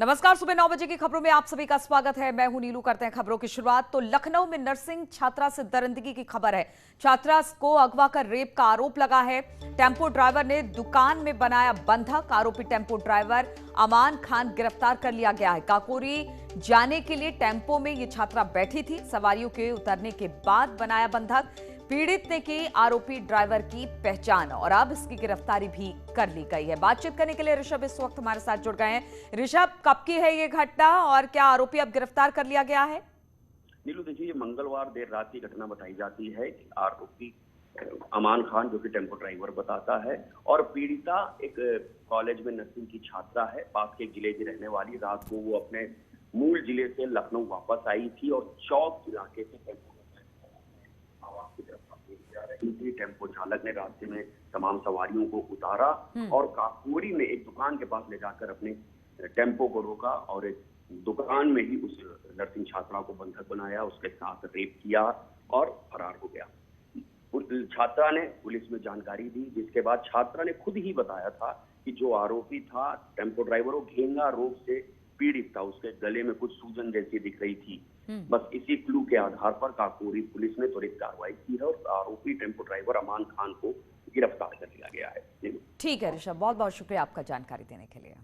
नमस्कार, सुबह 9 बजे की खबरों में आप सभी का स्वागत है। मैं हूं नीलू। करते हैं खबरों की शुरुआत। तो लखनऊ में नर्सिंग छात्रा से दरिंदगी की खबर है। छात्रा को अगवा कर रेप का आरोप लगा है। टेम्पो ड्राइवर ने दुकान में बनाया बंधक। आरोपी टेम्पो ड्राइवर अमान खान गिरफ्तार कर लिया गया है। काकोरी जाने के लिए टेम्पो में ये छात्रा बैठी थी। सवारियों के उतरने के बाद बनाया बंधक। पीड़ित ने की आरोपी ड्राइवर की पहचान और अब इसकी गिरफ्तारी भी कर ली गई है। बातचीत करने के लिए ऋषभ इस वक्त हमारे साथ जुड़ गए हैं। ऋषभ, कब की है ये घटना और क्या आरोपी अब गिरफ्तार कर लिया गया है? नीलू, देखिए, ये मंगलवार देर रात की घटना बताई जाती है कि आरोपी अमान खान, जो कि टेम्पो ड्राइवर बताता है, और पीड़िता एक कॉलेज में नर्सिंग की छात्रा है, पास के जिले की रहने वाली। रात को वो अपने मूल जिले से लखनऊ वापस आई थी और चौक इलाके से टेम्पो टेम्पो चालक ने रास्ते में तमाम सवारियों को उतारा और काकोरी में एक दुकान के पास ले जाकर अपने टेम्पो को रोका और एक दुकान में ही उस नर्सिंग छात्रा को बंधक बनाया, उसके साथ रेप किया और फरार हो गया। उस छात्रा ने पुलिस में जानकारी दी, जिसके बाद छात्रा ने खुद ही बताया था कि जो आरोपी था टेम्पो ड्राइवर, वो घेंगा रोग से पीड़ित था। उसके गले में कुछ सूजन जैसी दिख रही थी। बस इसी क्लू के आधार पर काकोरी पुलिस ने त्वरित कार्रवाई की है और आरोपी टेम्पो ड्राइवर अमान खान को गिरफ्तार कर लिया गया है। ठीक है ऋषभ, बहुत बहुत शुक्रिया आपका जानकारी देने के लिए।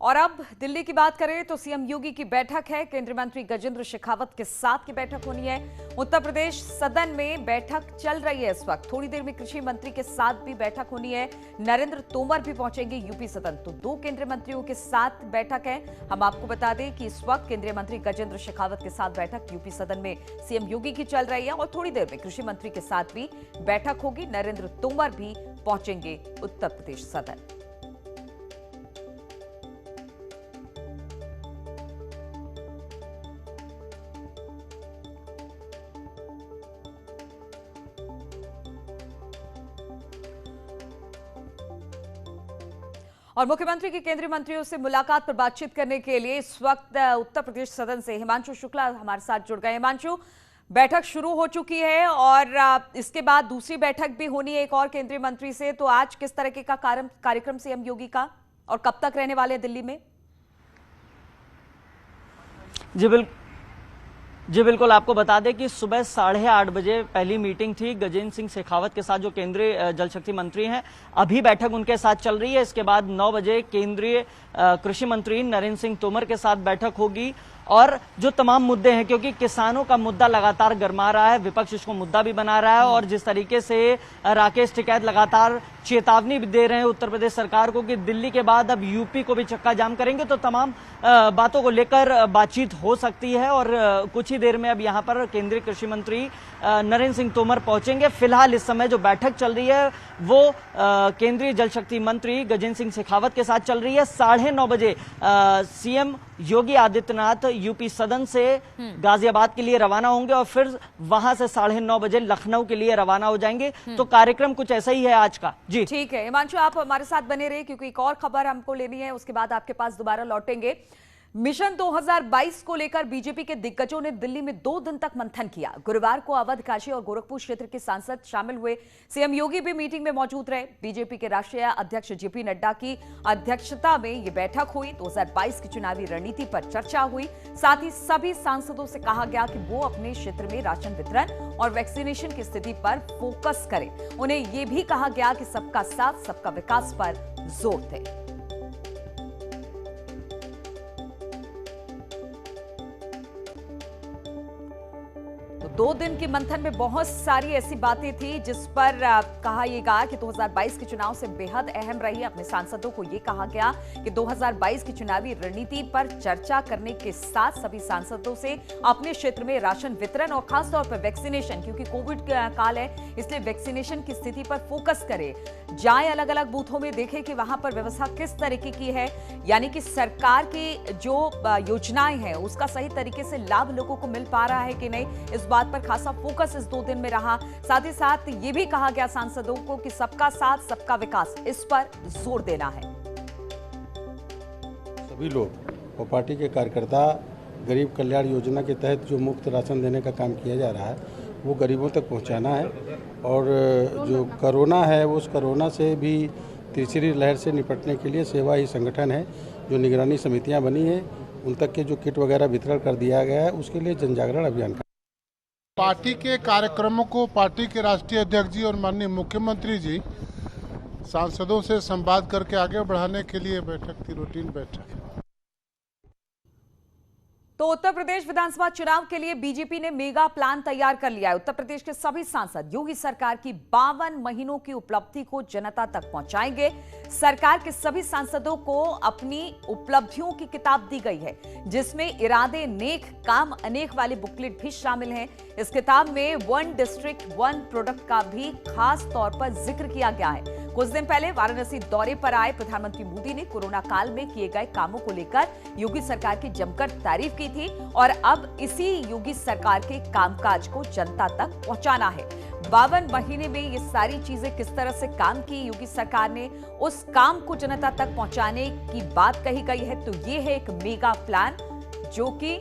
और अब दिल्ली की बात करें तो सीएम योगी की बैठक है। केंद्रीय मंत्री गजेंद्र शेखावत के साथ की बैठक होनी है। उत्तर प्रदेश सदन में बैठक चल रही है इस वक्त। थोड़ी देर में कृषि मंत्री के साथ भी बैठक होनी है। नरेंद्र तोमर भी पहुंचेंगे यूपी सदन। तो दो केंद्रीय मंत्रियों के साथ बैठक है। हम आपको बता दें कि इस वक्त केंद्रीय मंत्री गजेंद्र शेखावत के साथ बैठक यूपी सदन में सीएम योगी की चल रही है और थोड़ी देर में कृषि मंत्री के साथ भी बैठक होगी। नरेंद्र तोमर भी पहुंचेंगे उत्तर प्रदेश सदन। और मुख्यमंत्री की केंद्रीय मंत्रियों से मुलाकात पर बातचीत करने के लिए इस वक्त उत्तर प्रदेश सदन से हिमांशु शुक्ला हमारे साथ जुड़ गए। हिमांशु, बैठक शुरू हो चुकी है और इसके बाद दूसरी बैठक भी होनी है एक और केंद्रीय मंत्री से। तो आज किस तरह का कार्यक्रम सीएम योगी का और कब तक रहने वाले हैं दिल्ली में? जी बिल्कुल, आपको बता दें कि सुबह 8:30 बजे पहली मीटिंग थी गजेंद्र सिंह शेखावत के साथ, जो केंद्रीय जल शक्ति मंत्री हैं। अभी बैठक उनके साथ चल रही है। इसके बाद 9 बजे केंद्रीय कृषि मंत्री नरेंद्र सिंह तोमर के साथ बैठक होगी और जो तमाम मुद्दे हैं, क्योंकि किसानों का मुद्दा लगातार गरमा रहा है, विपक्ष इसको मुद्दा भी बना रहा है और जिस तरीके से राकेश टिकैत लगातार चेतावनी भी दे रहे हैं उत्तर प्रदेश सरकार को कि दिल्ली के बाद अब यूपी को भी चक्का जाम करेंगे, तो तमाम बातों को लेकर बातचीत हो सकती है। और कुछ ही देर में अब यहाँ पर केंद्रीय कृषि मंत्री नरेंद्र सिंह तोमर पहुंचेंगे। फिलहाल इस समय जो बैठक चल रही है वो केंद्रीय जल शक्ति मंत्री गजेंद्र सिंह शेखावत के साथ चल रही है। 9:30 बजे सीएम योगी आदित्यनाथ यूपी सदन से गाजियाबाद के लिए रवाना होंगे और फिर वहां से 9:30 बजे लखनऊ के लिए रवाना हो जाएंगे। तो कार्यक्रम कुछ ऐसा ही है आज का। जी ठीक है हिमांशु, आप हमारे साथ बने रहे क्योंकि एक और खबर हमको लेनी है, उसके बाद आपके पास दोबारा लौटेंगे। मिशन 2022 को लेकर बीजेपी के दिग्गजों ने दिल्ली में 2 दिन तक मंथन किया। गुरुवार को अवध, काशी और गोरखपुर क्षेत्र के सांसद शामिल हुए। सीएम योगी भी मीटिंग में मौजूद रहे। बीजेपी के राष्ट्रीय अध्यक्ष जेपी नड्डा की अध्यक्षता में ये बैठक हुई। 2022 की चुनावी रणनीति पर चर्चा हुई। साथ ही सभी सांसदों से कहा गया कि वो अपने क्षेत्र में राशन वितरण और वैक्सीनेशन की स्थिति पर फोकस करें। उन्हें यह भी कहा गया कि सबका साथ सबका विकास पर जोर दें। तो 2 दिन के मंथन में बहुत सारी ऐसी बातें थी जिस पर कहा यह गया कि 2022 के चुनाव से बेहद अहम रही। अपने सांसदों को यह कहा गया कि 2022 की चुनावी रणनीति पर चर्चा करने के साथ सभी सांसदों से अपने क्षेत्र में राशन वितरण और खासतौर पर वैक्सीनेशन, क्योंकि कोविड काल है इसलिए वैक्सीनेशन की स्थिति पर फोकस करें। जाएं अलग अलग बूथों में, देखें कि वहां पर व्यवस्था किस तरीके की है, यानी कि सरकार की जो योजनाएं हैं उसका सही तरीके से लाभ लोगों को मिल पा रहा है कि नहीं, इस बात पर खासा फोकस इस 2 दिन में रहा। साथ ही साथ ये भी कहा गया सांसदों को कि सबका साथ सबका विकास, इस पर जोर देना है। सभी लोग और पार्टी के कार्यकर्ता गरीब कल्याण योजना के तहत जो मुफ्त राशन देने का काम किया जा रहा है वो गरीबों तक पहुंचाना है। और जो कोरोना है उस कोरोना से भी तीसरी लहर से निपटने के लिए सेवा ही संगठन है, जो निगरानी समितियां बनी हैं, उन तक के जो किट वगैरह वितरण कर दिया गया है, उसके लिए जनजागरण अभियान का पार्टी के कार्यक्रमों को पार्टी के राष्ट्रीय अध्यक्ष जी और माननीय मुख्यमंत्री जी सांसदों से संवाद करके आगे बढ़ाने के लिए बैठक थी, रूटीन बैठक। तो उत्तर प्रदेश विधानसभा चुनाव के लिए बीजेपी ने मेगा प्लान तैयार कर लिया है। उत्तर प्रदेश के सभी सांसद योगी सरकार की 52 महीनों की उपलब्धि को जनता तक पहुंचाएंगे। सरकार के सभी सांसदों को अपनी उपलब्धियों की किताब दी गई है, जिसमें इरादे नेक काम अनेक वाले बुकलेट भी शामिल हैं। इस किताब में 1 डिस्ट्रिक्ट 1 प्रोडक्ट का भी खास तौर पर जिक्र किया गया है। कुछ दिन पहले वाराणसी दौरे पर आए प्रधानमंत्री मोदी ने कोरोना काल में किए गए कामों को लेकर योगी सरकार की जमकर तारीफ की थी और अब इसी योगी सरकार के कामकाज को जनता तक पहुंचाना है। 52 महीने में ये सारी चीजें किस तरह से काम की योगी सरकार ने, उस काम को जनता तक पहुंचाने की बात कही गई है। तो ये है एक मेगा प्लान जो कि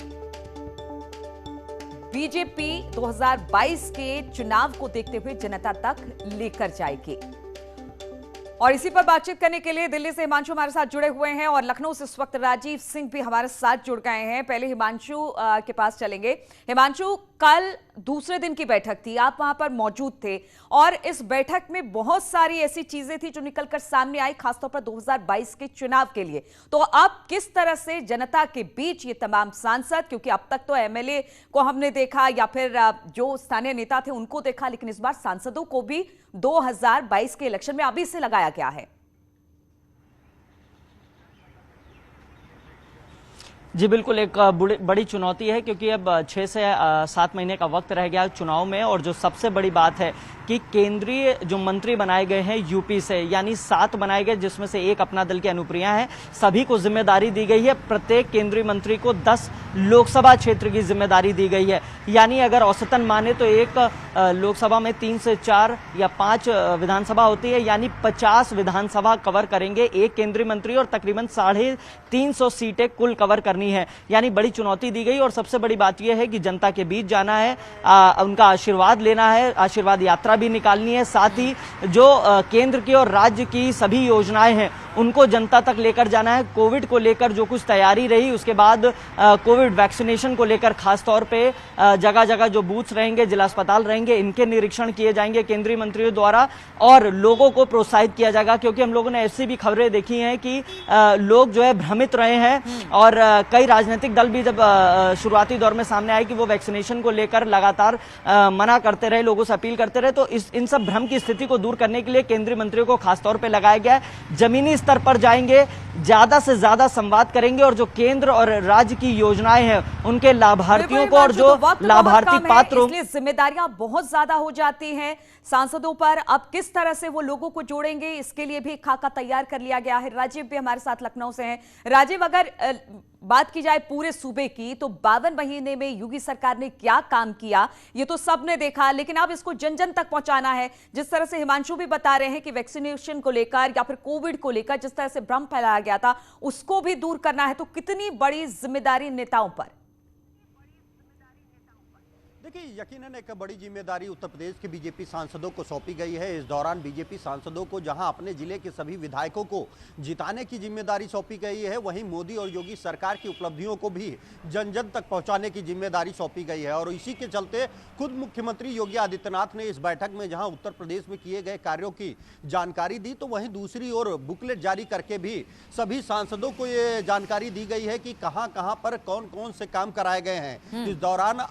बीजेपी 2022 के चुनाव को देखते हुए जनता तक लेकर जाएगी। और इसी पर बातचीत करने के लिए दिल्ली से हिमांशु हमारे साथ जुड़े हुए हैं और लखनऊ से इस वक्त राजीव सिंह भी हमारे साथ जुड़ गए हैं। पहले हिमांशु के पास चलेंगे। हिमांशु, कल दूसरे दिन की बैठक थी, आप वहां पर मौजूद थे और इस बैठक में बहुत सारी ऐसी चीजें थी जो निकलकर सामने आई, खासतौर पर 2022 के चुनाव के लिए। तो अब किस तरह से जनता के बीच ये तमाम सांसद, क्योंकि अब तक तो एमएलए को हमने देखा या फिर जो स्थानीय नेता थे उनको देखा, लेकिन इस बार सांसदों को भी 2022 के इलेक्शन में अभी से लगाया गया है। जी बिल्कुल, एक बड़ी चुनौती है क्योंकि अब 6 से 7 महीने का वक्त रह गया चुनाव में। और जो सबसे बड़ी बात है कि केंद्रीय जो मंत्री बनाए गए हैं यूपी से, यानी 7 बनाए गए, जिसमें से एक अपना दल की अनुप्रिया है, सभी को जिम्मेदारी दी गई है। प्रत्येक केंद्रीय मंत्री को 10 लोकसभा क्षेत्र की जिम्मेदारी दी गई है। यानी अगर औसतन माने तो एक लोकसभा में 3 से 4 या 5 विधानसभा होती है, यानी 50 विधानसभा कवर करेंगे एक केंद्रीय मंत्री और तकरीबन 350 सीटें कुल कवर करनी है। यानी बड़ी चुनौती दी गई और सबसे बड़ी बात यह है कि जनता के बीच जाना है, उनका आशीर्वाद लेना है, आशीर्वाद यात्रा भी निकालनी है। साथ ही जो केंद्र की और राज्य की सभी योजनाएं हैं उनको जनता तक लेकर जाना है। कोविड को लेकर जो कुछ तैयारी रही, उसके बाद कोविड वैक्सीनेशन को लेकर खास तौर पे जगह जगह जो बूथ्स रहेंगे, जिला अस्पताल रहेंगे, इनके निरीक्षण किए जाएंगे केंद्रीय मंत्रियों द्वारा और लोगों को प्रोत्साहित किया जाएगा। क्योंकि हम लोगों ने ऐसी भी खबरें देखी हैं कि लोग जो है भ्रमित रहे हैं और कई राजनीतिक दल भी जब शुरुआती दौर में सामने आए कि वो वैक्सीनेशन को लेकर लगातार मना करते रहे, लोगों से अपील करते रहे। तो इन सब भ्रम की स्थिति को दूर करने के लिए केंद्रीय मंत्रियों को खासतौर पर लगाया गया है। जमीनी स्तर पर जाएंगे, ज्यादा से ज्यादा संवाद करेंगे और जो केंद्र और राज्य की योजनाएं हैं उनके लाभार्थियों को और जो लाभार्थी पात्र, इसलिए जिम्मेदारियां बहुत ज्यादा हो जाती हैं सांसदों पर। अब किस तरह से वो लोगों को जोड़ेंगे, इसके लिए भी खाका तैयार कर लिया गया है। राजीव भी हमारे साथ लखनऊ से हैं। राजीव, अगर बात की जाए पूरे सूबे की तो 52 महीने में योगी सरकार ने क्या काम किया ये तो सबने देखा, लेकिन अब इसको जन जन तक पहुंचाना है। जिस तरह से हिमांशु भी बता रहे हैं कि वैक्सीनेशन को लेकर या फिर कोविड को लेकर जिस तरह से भ्रम फैलाया गया था उसको भी दूर करना है, तो कितनी बड़ी जिम्मेदारी नेताओं पर। देखिए, यकीनन एक बड़ी जिम्मेदारी उत्तर प्रदेश के बीजेपी सांसदों को सौंपी गई है। इस दौरान बीजेपी सांसदों को जहां अपने जिले के सभी विधायकों को जिताने की जिम्मेदारी सौंपी गई है, वहीं मोदी और योगी सरकार की उपलब्धियों को भी जन जन तक पहुंचाने की जिम्मेदारी सौंपी गई है। और इसी के चलते खुद मुख्यमंत्री योगी आदित्यनाथ ने इस बैठक में जहाँ उत्तर प्रदेश में किए गए कार्यों की जानकारी दी, तो वहीं दूसरी ओर बुकलेट जारी करके भी सभी सांसदों को ये जानकारी दी गई है कि कहाँ कहाँ पर कौन कौन से काम कराए गए हैं। इस दौरान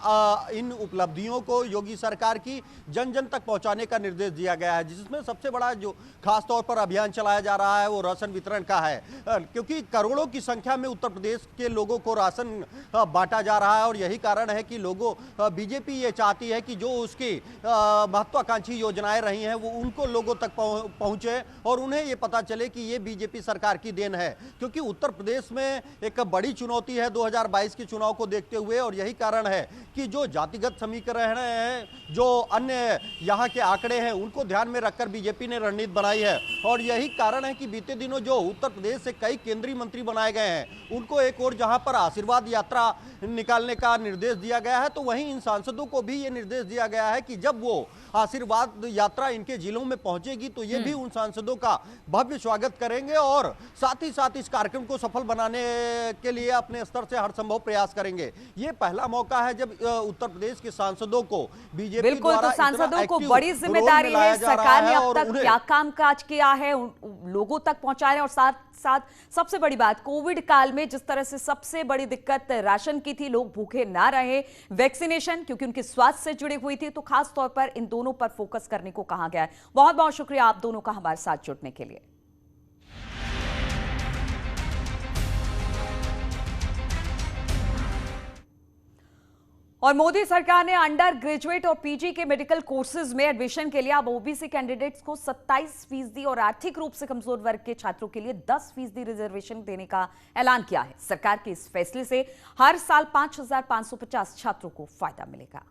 इन उपलब्धियों को योगी सरकार की जन जन तक पहुंचाने का निर्देश दिया गया है, जिसमें सबसे बड़ा जो खास तौर पर अभियान चलाया जा रहा है वो राशन वितरण का है। क्योंकि करोड़ों की संख्या में उत्तर प्रदेश के लोगों को राशन बांटा जा रहा है और यही कारण है कि लोगों बीजेपी ये चाहती है कि जो उसकी महत्वाकांक्षी योजनाएं रही हैं वो उनको लोगों तक पहुंचे और उन्हें ये पता चले कि ये बीजेपी सरकार की देन है। क्योंकि उत्तर प्रदेश में एक बड़ी चुनौती है 2022 के चुनाव को देखते हुए और यही कारण है कि जो जातिगत व्यक्तिगत समीकरण हैं, जो अन्य यहाँ के आंकड़े हैं, उनको ध्यान में रखकर बीजेपी ने रणनीति बनाई है। और यही कारण है कि बीते दिनों जो उत्तर प्रदेश से कई केंद्रीय मंत्री बनाए गए हैं, उनको एक और जहां पर आशीर्वाद यात्रा निकालने का निर्देश दिया गया है, तो वहीं इन सांसदों को भी ये निर्देश दिया गया है कि जब वो आशीर्वाद यात्रा इनके जिलों में पहुंचेगी तो ये भी उन सांसदों का भव्य स्वागत करेंगे और साथ ही साथ इस कार्यक्रम को सफल बनाने के लिए अपने स्तर से हर संभव प्रयास करेंगे। ये पहला मौका है जब उत्तर प्रदेश के सांसदों को बीजेपी बिल्कुल, द्वारा तो सांसदों इतना को एक्टिव बड़ी रोल जिम्मेदारी मिलाया है। जा रहा सरकार ने है अब और तक उन्हें क्या कामकाज किया है, लोगों तक पहुंचा रहे हैं। और साथ साथ सबसे बड़ी बात, कोविड काल में जिस तरह से सबसे बड़ी दिक्कत राशन की थी, लोग भूखे ना रहे, वैक्सीनेशन क्योंकि उनके स्वास्थ्य से जुड़ी हुई थी, तो खास तौर पर इन दोनों पर फोकस करने को कहा गया है। बहुत बहुत शुक्रिया आप दोनों का हमारे साथ जुड़ने के लिए। और मोदी सरकार ने अंडर ग्रेजुएट और पीजी के मेडिकल कोर्सेज में एडमिशन के लिए अब ओबीसी कैंडिडेट्स को 27% और आर्थिक रूप से कमजोर वर्ग के छात्रों के लिए 10% रिजर्वेशन देने का ऐलान किया है। सरकार के इस फैसले से हर साल 5,550 छात्रों को फायदा मिलेगा।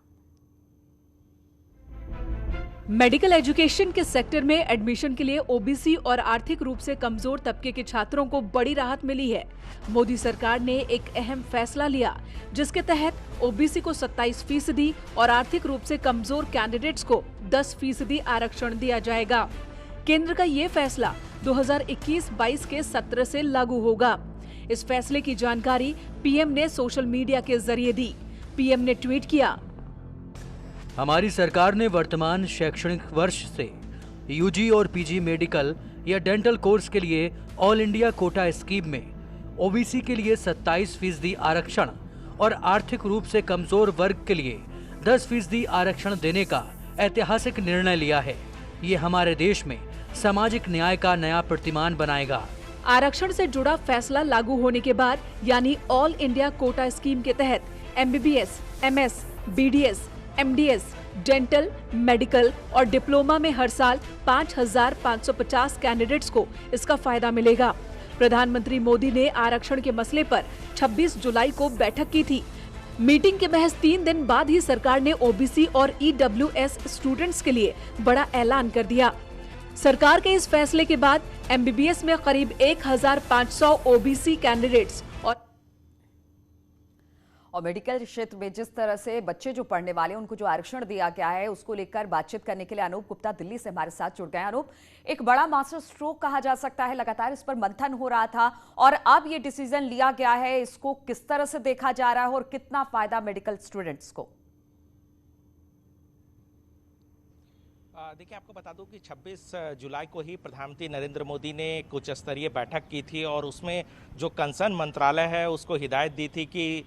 मेडिकल एजुकेशन के सेक्टर में एडमिशन के लिए ओबीसी और आर्थिक रूप से कमजोर तबके के छात्रों को बड़ी राहत मिली है। मोदी सरकार ने एक अहम फैसला लिया जिसके तहत ओबीसी को 27% और आर्थिक रूप से कमजोर कैंडिडेट्स को 10% आरक्षण दिया जाएगा। केंद्र का ये फैसला 2021-22 के सत्र से लागू होगा। इस फैसले की जानकारी पीएम ने सोशल मीडिया के जरिए दी। पीएम ने ट्वीट किया, हमारी सरकार ने वर्तमान शैक्षणिक वर्ष से यूजी और पीजी मेडिकल या डेंटल कोर्स के लिए ऑल इंडिया कोटा स्कीम में ओबीसी के लिए 27% आरक्षण और आर्थिक रूप से कमजोर वर्ग के लिए 10% आरक्षण देने का ऐतिहासिक निर्णय लिया है। ये हमारे देश में सामाजिक न्याय का नया प्रतिमान बनाएगा। आरक्षण से जुड़ा फैसला लागू होने के बाद यानी ऑल इंडिया कोटा स्कीम के तहत MBBS, MS, BDS, MDS, dental, medical और डिप्लोमा में हर साल 5,550 कैंडिडेट्स को इसका फायदा मिलेगा। प्रधानमंत्री मोदी ने आरक्षण के मसले पर 26 जुलाई को बैठक की थी। मीटिंग के महज 3 दिन बाद ही सरकार ने ओबीसी और ईडब्ल्यूएस स्टूडेंट्स के लिए बड़ा ऐलान कर दिया। सरकार के इस फैसले के बाद एमबीबीएस में करीब 1,500 ओबीसी कैंडिडेट्स और मेडिकल क्षेत्र में जिस तरह से बच्चे जो पढ़ने वाले उनको जो आरक्षण दिया गया है, उसको लेकर बातचीत करने के लिए अनूप गुप्ता दिल्ली से हमारे साथ जुड़ गए हैं। अनूप, एक बड़ा मास्टर स्ट्रोक कहा जा सकता है, लगातार इस पर मंथन हो रहा था और अब ये डिसीजन लिया गया है, इसको किस तरह से देखा जा रहा है और कितना फायदा मेडिकल स्टूडेंट्स को? देखिए, आपको बता दूं कि 26 जुलाई को ही प्रधानमंत्री नरेंद्र मोदी ने कुछ स्तरीय बैठक की थी और उसमें जो कंसर्न मंत्रालय है उसको हिदायत दी थी कि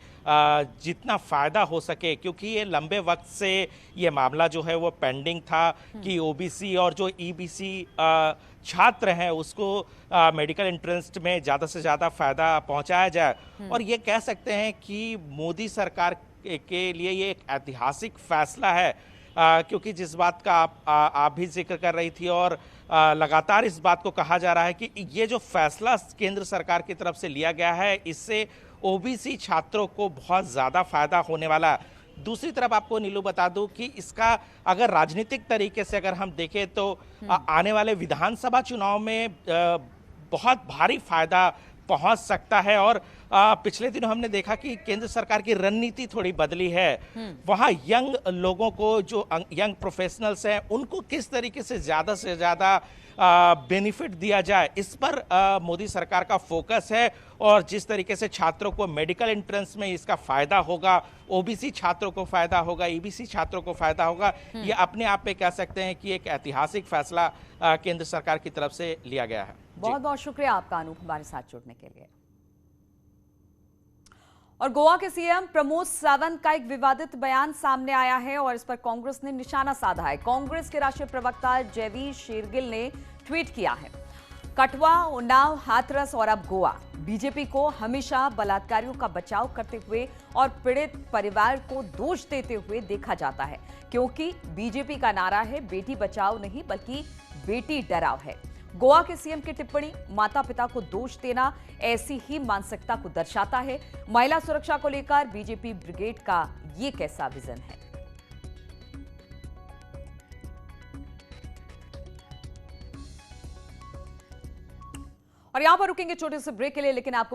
जितना फ़ायदा हो सके, क्योंकि ये लंबे वक्त से ये मामला जो है वो पेंडिंग था कि ओबीसी और जो ईबीसी छात्र हैं उसको मेडिकल एंट्रेंस में ज़्यादा से ज़्यादा फ़ायदा पहुँचाया जाए। और ये कह सकते हैं कि मोदी सरकार के लिए ये एक ऐतिहासिक फैसला है, क्योंकि जिस बात का आप भी जिक्र कर रही थी और लगातार इस बात को कहा जा रहा है कि ये जो फैसला केंद्र सरकार की तरफ से लिया गया है, इससे ओबीसी छात्रों को बहुत ज़्यादा फायदा होने वाला है। दूसरी तरफ आपको नीलू बता दूं कि इसका अगर राजनीतिक तरीके से अगर हम देखें तो आने वाले विधानसभा चुनाव में बहुत भारी फायदा पहुंच सकता है। और पिछले दिनों हमने देखा कि केंद्र सरकार की रणनीति थोड़ी बदली है। वहां यंग लोगों को, जो यंग प्रोफेशनल्स हैं, उनको किस तरीके से ज्यादा बेनिफिट दिया जाए, इस पर मोदी सरकार का फोकस है। और जिस तरीके से छात्रों को मेडिकल एंट्रेंस में इसका फायदा होगा, ओबीसी छात्रों को फायदा होगा, ईबीसी छात्रों को फायदा होगा, ये अपने आप में कह सकते हैं कि एक ऐतिहासिक फैसला केंद्र सरकार की तरफ से लिया गया है। बहुत बहुत शुक्रिया आपका अनूप, हमारे साथ जुड़ने के लिए। और गोवा के सीएम प्रमोद सावंत का एक विवादित बयान सामने आया है और इस पर कांग्रेस ने निशाना साधा है। कांग्रेस के राष्ट्रीय प्रवक्ता जयवीर शेरगिल ने ट्वीट किया है, कठुआ, उन्नाव, हाथरस और अब गोवा, बीजेपी को हमेशा बलात्कारियों का बचाव करते हुए और पीड़ित परिवार को दोष देते हुए देखा जाता है, क्योंकि बीजेपी का नारा है बेटी बचाओ नहीं बल्कि बेटी डराओ है। गोवा के सीएम की टिप्पणी माता पिता को दोष देना ऐसी ही मानसिकता को दर्शाता है। महिला सुरक्षा को लेकर बीजेपी ब्रिगेड का ये कैसा विजन है? और यहां पर रुकेंगे छोटे से ब्रेक के लिए, लेकिन आपको